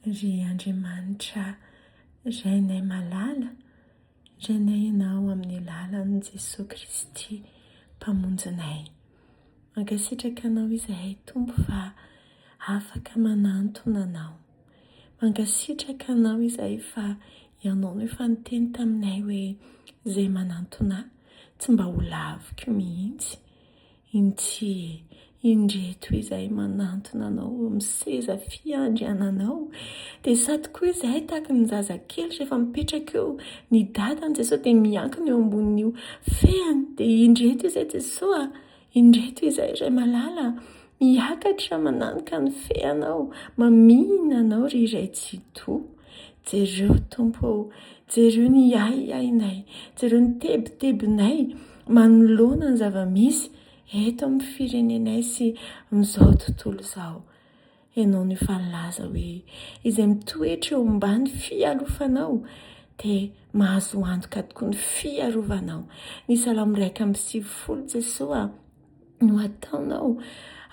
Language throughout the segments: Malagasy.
ry Andriamanitra izay nay malala, izay nay ianao amin'ny lalan'i Jesosy Kristy mpamonjinay. Mankasitraka anao izahay Tompo fa afaka manantona anao. Mankasitraka anao izahay fa ianao no efa niteny taminay hoe izay manantona tsy mba ho laviko mihitsy. Intsy indreto izahay manantona anao amin'ny seza fiandriananao. Dia sady koa izahay tahaka ny zazakely rehefa mipetraka eo ny dadan'i Jesosy dia miankina eo ambonin'io feany. Dia indreto izahay Jesosy, indreto izahay iray malala miakatra mananika ny feanao, mamina anao ry iray tsy toa. Jereo Tompo, jereo ny ahiahinay, jereo ny tebotebonay manoloana ny zava-misy eto amin'ny firenenay sy amin'izao tontolo izao. Ianao no efa nilaza hoe izay mitoetra eo ambany fialofanao dia mahazo antoka tokoa ny fiarovanao. Ny Salamo 1:10 Jesosy no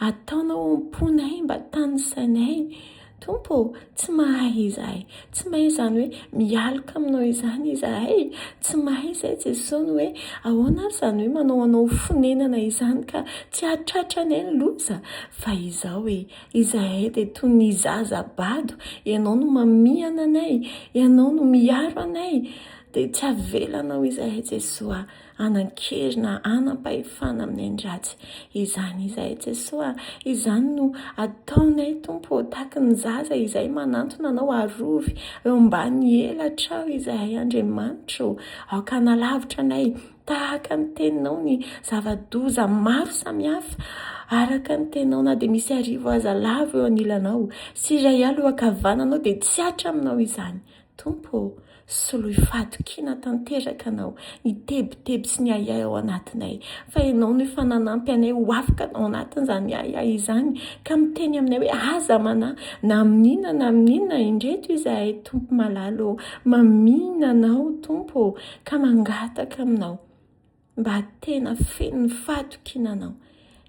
ataonao amponay mba tanisainay. Tompo, tsy mahay izahay, tsy mahay izany hoe mialoka aminao izany izahay, tsy mahay izay Jesosy ny hoe ahoana ary izany hoe manao fonenana izany ka tsy hatratranay ny loza. Fa izao hoe izahay dia toy ny zazabado, ianao no mamihana anay, ianao no miaro anay. Dia tsy avelanao izahay Jesosy hanan-kerina, hanam-pahefana amin'ny andratsy. Izany izahay Jesosy, izany no ataonay Tompo tahaka ny zaza izay manantona anao arovy eo ambany elatra ao izahay Andriamanitra. Aoka nalavitra anay tahaka ny teninao ny zava-doza maro samihafa. Araka ny teninao na dia misy arivo aza lava eo anilanao sy iray alina eo ankavananao dia tsy hatra aminao izany. Tompo, soloy fahatokiana tanteraka anao ny tebotebo sy ny ahiahy ao anatinay. Fa ianao no efa nanampy anay ho afaka ao anatin'izany ahiahy izany ka miteny aminay hoe aza manahy na amin'inona indreto izahay Tompo malalo, mamina anao Tompo ka mangataka aminao mba tena feno ny fahatokiana anao.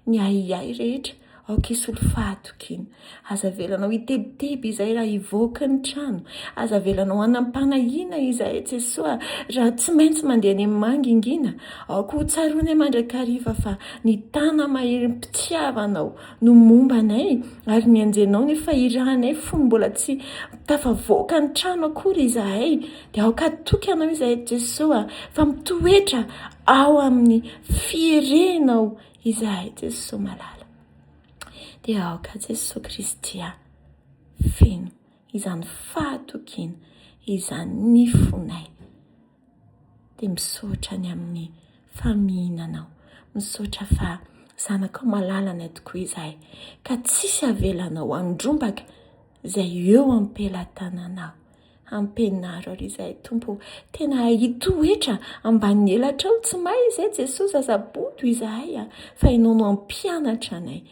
Ny ahiahy rehetra aoka hisolo fahatokiana. Aza velanao hitebiteby izay raha hivoaka ny trano. Aza velanao hanam-panahiana izahay Jesosy raha tsy maintsy mandeha any amin'ny mangingina. Aoka ho tsaroanay mandrakariva fa ny tana maherim-pitiavanao no mombanay ary ny anjenao ny fahirahanay fony mbola tsy tafavoaka ny trano akory izahay. Dia aoka toky anao izahay Jesosy fa mitoetra ao amin'ny firenao izahay Jesosy malala. Dia aoka Jesosy Kristy feno izany fahatokiana, izany nifonay. Dia misaotra ny amin'ny famihinanao, misaotra fa zanakao malalany tokoa izahay ka tsisy avelanao andrombaka izay eo ampelantananao. Ampenaro ary izahay Tompo tena hitoetra ambany elatra ao, tsy mahay izay Jesosy aza-boto izahay fa ianao no ampianatra anay.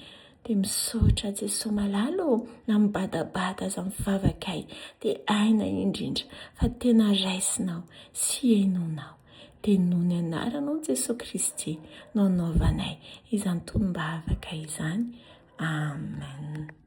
Dia misaotra Jesosy malalo na mibadabada aza amin'ny vavakay dia aina indrindra fa tena raisinao sy hainonao. Dia noho ny anaranao Jesosy Kristy no anaovanay izany tonom-bavaka izany. Amen.